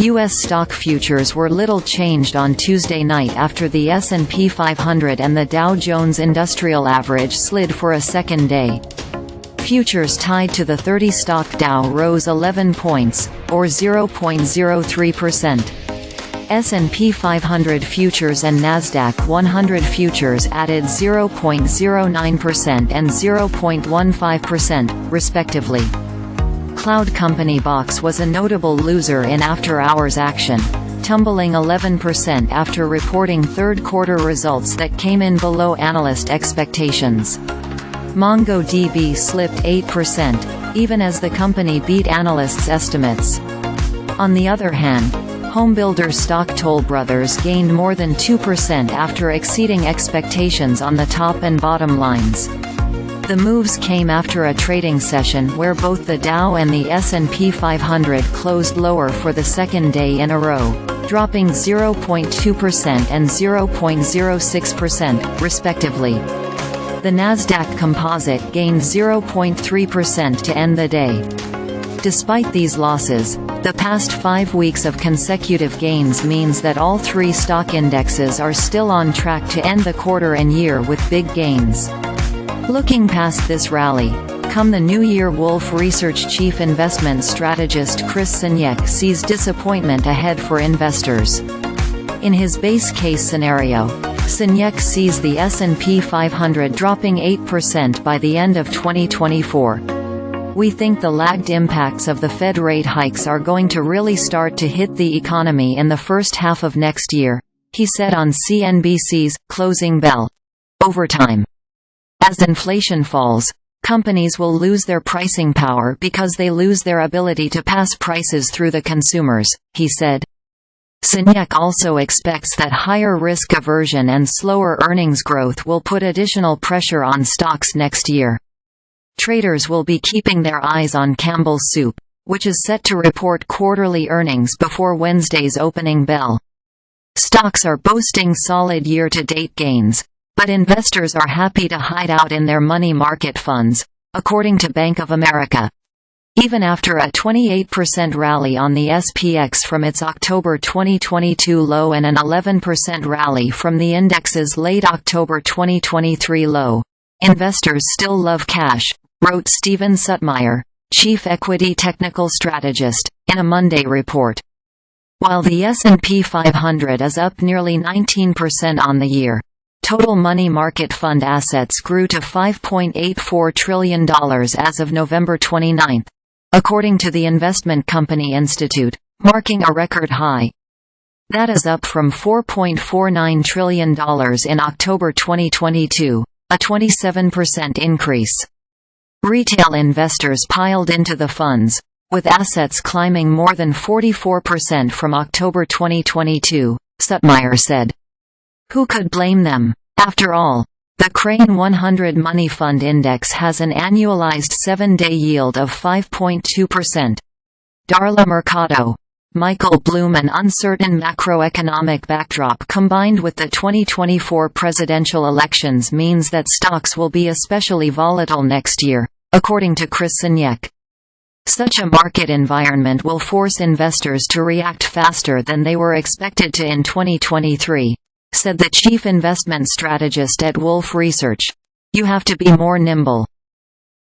U.S. stock futures were little changed on Tuesday night after the S&P 500 and the Dow Jones Industrial Average slid for a second day. Futures tied to the 30-stock Dow rose 11 points, or 0.03%. S&P 500 futures and Nasdaq 100 futures added 0.09% and 0.15%, respectively. Cloud company Box was a notable loser in after-hours action, tumbling 11% after reporting third-quarter results that came in below analyst expectations. MongoDB slipped 8%, even as the company beat analysts' estimates. On the other hand, homebuilder stock Toll Brothers gained more than 2% after exceeding expectations on the top and bottom lines. The moves came after a trading session where both the Dow and the S&P 500 closed lower for the second day in a row, dropping 0.2% and 0.06%, respectively. The Nasdaq Composite gained 0.3% to end the day. Despite these losses, the past 5 weeks of consecutive gains means that all three stock indexes are still on track to end the quarter and year with big gains. Looking past this rally, come the new year, Wolfe Research chief investment strategist Chris Senyek sees disappointment ahead for investors. In his base case scenario, Senyek sees the S&P 500 dropping 8% by the end of 2024. "We think the lagged impacts of the Fed rate hikes are going to really start to hit the economy in the first half of next year," he said on CNBC's Closing Bell. Over time, as inflation falls, companies will lose their pricing power because they lose their ability to pass prices through the consumers, he said. Senyek also expects that higher risk aversion and slower earnings growth will put additional pressure on stocks next year. Traders will be keeping their eyes on Campbell Soup, which is set to report quarterly earnings before Wednesday's opening bell. Stocks are boasting solid year-to-date gains, but investors are happy to hide out in their money market funds, according to Bank of America. Even after a 28% rally on the SPX from its October 2022 low and an 11% rally from the index's late October 2023 low, investors still love cash, wrote Stephen Suttmeier, chief equity technical strategist, in a Monday report. While the S&P 500 is up nearly 19% on the year, total money market fund assets grew to $5.84 trillion as of November 29, according to the Investment Company Institute, marking a record high. That is up from $4.49 trillion in October 2022, a 27% increase. Retail investors piled into the funds, with assets climbing more than 44% from October 2022, Suttmeier said. Who could blame them? After all, the Crane 100 Money Fund Index has an annualized 7-day yield of 5.2%. Darla Mercado, Michael BloomAn uncertain macroeconomic backdrop combined with the 2024 presidential elections means that stocks will be especially volatile next year, according to Chris Senyek. Such a market environment will force investors to react faster than they were expected to in 2023, said the chief investment strategist at Wolfe Research. You have to be more nimble.